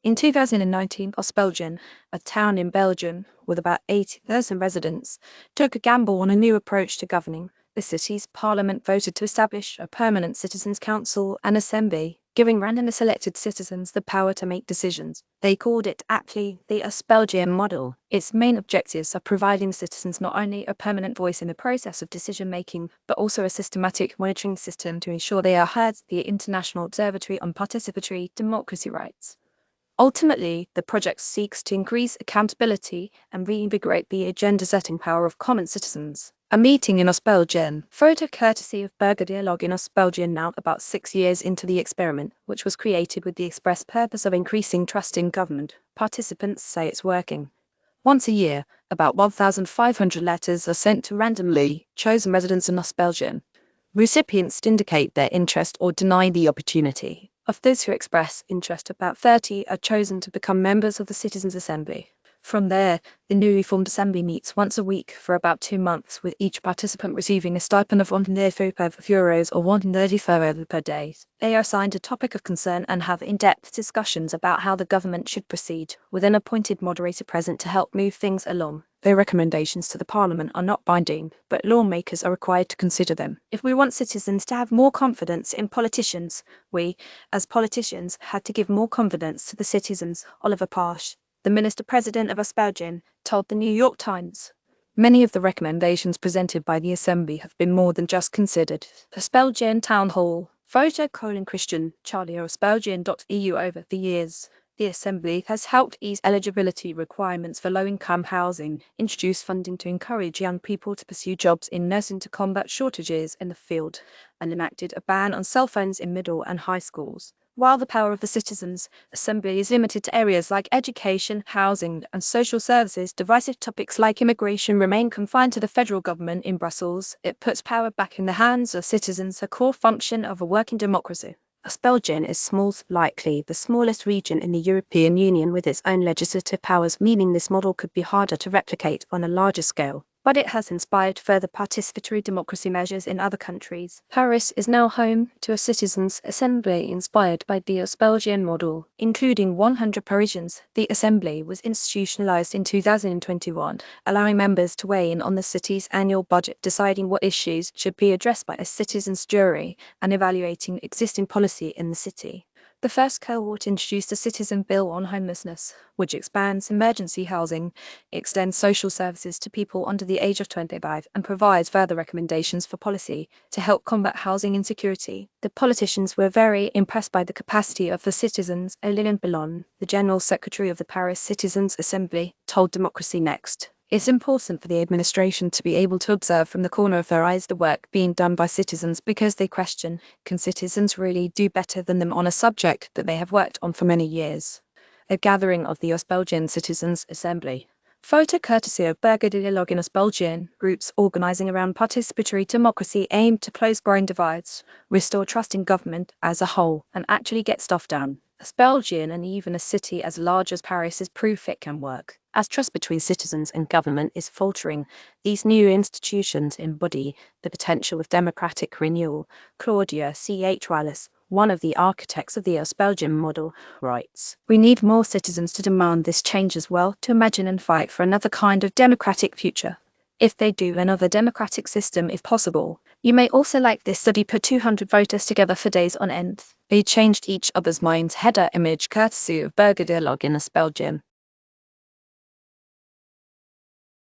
In 2019, Ostbelgien, a town in Belgium with about 80,000 residents, took a gamble on a new approach to governing. The city's parliament voted to establish a permanent citizens' council and assembly, giving randomly selected citizens the power to make decisions. They called it aptly the Ostbelgien Model. Its main objectives are providing citizens not only a permanent voice in the process of decision-making, but also a systematic monitoring system to ensure they are heard by the International Observatory on Participatory Democracy Rights. Ultimately, the project seeks to increase accountability and reinvigorate the agenda-setting power of common citizens. A meeting in Ostbelgien, photo courtesy of Burgerdialogue in Ostbelgien, now about 6 years into the experiment, which was created with the express purpose of increasing trust in government. Participants say it's working. Once a year, about 1,500 letters are sent to randomly chosen residents in Ostbelgien. Recipients indicate their interest or deny the opportunity. Of those who express interest, about 30 are chosen to become members of the Citizens' Assembly. From there, the newly formed assembly meets once a week for about 2 months, with each participant receiving a stipend of €135 or €135 per day. They are assigned a topic of concern and have in-depth discussions about how the government should proceed, with an appointed moderator present to help move things along. Their recommendations to the Parliament are not binding, but lawmakers are required to consider them. If we want citizens to have more confidence in politicians, we, as politicians, had to give more confidence to the citizens, Oliver Parsh, the Minister-President of Ostbelgien, told the New York Times. Many of the recommendations presented by the Assembly have been more than just considered. Ostbelgien Town Hall. Christian, Charlie Ostbelgien.eu. Over the years, the Assembly has helped ease eligibility requirements for low-income housing, introduce funding to encourage young people to pursue jobs in nursing to combat shortages in the field, and enacted a ban on cell phones in middle and high schools. While the power of the Citizens' Assembly is limited to areas like education, housing, and social services, divisive topics like immigration remain confined to the federal government in Brussels. It puts power back in the hands of citizens, a core function of a working democracy. Ostbelgien is likely the smallest region in the European Union with its own legislative powers, meaning this model could be harder to replicate on a larger scale. But it has inspired further participatory democracy measures in other countries. Paris is now home to a citizens' assembly inspired by the Ostbelgien model, including 100 Parisians. The assembly was institutionalized in 2021, allowing members to weigh in on the city's annual budget, deciding what issues should be addressed by a citizens' jury, and evaluating existing policy in the city. The first cohort introduced a citizen bill on homelessness, which expands emergency housing, extends social services to people under the age of 25, and provides further recommendations for policy to help combat housing insecurity. The politicians were very impressed by the capacity of the citizens. Lilian Bellon, the General Secretary of the Paris Citizens' Assembly, told Democracy Next. It's important for the administration to be able to observe from the corner of their eyes the work being done by citizens, because they question, can citizens really do better than them on a subject that they have worked on for many years? A gathering of the Ostbelgien Citizens' Assembly. Photo courtesy of Burgerdialogue in Ostbelgien. Groups organizing around participatory democracy aim to close growing divides, restore trust in government as a whole, and actually get stuff done. Ostbelgien, and even a city as large as Paris, is proof it can work. As trust between citizens and government is faltering, these new institutions embody the potential of democratic renewal. Claudia C.H. Wallace, one of the architects of the Ostbelgien model, writes, "We need more citizens to demand this change as well, to imagine and fight for another kind of democratic future. If they do, another democratic system if possible. You may also like this study put 200 voters together for days on end. They changed each other's minds." Header image courtesy of Burgerdialogue in Ostbelgien.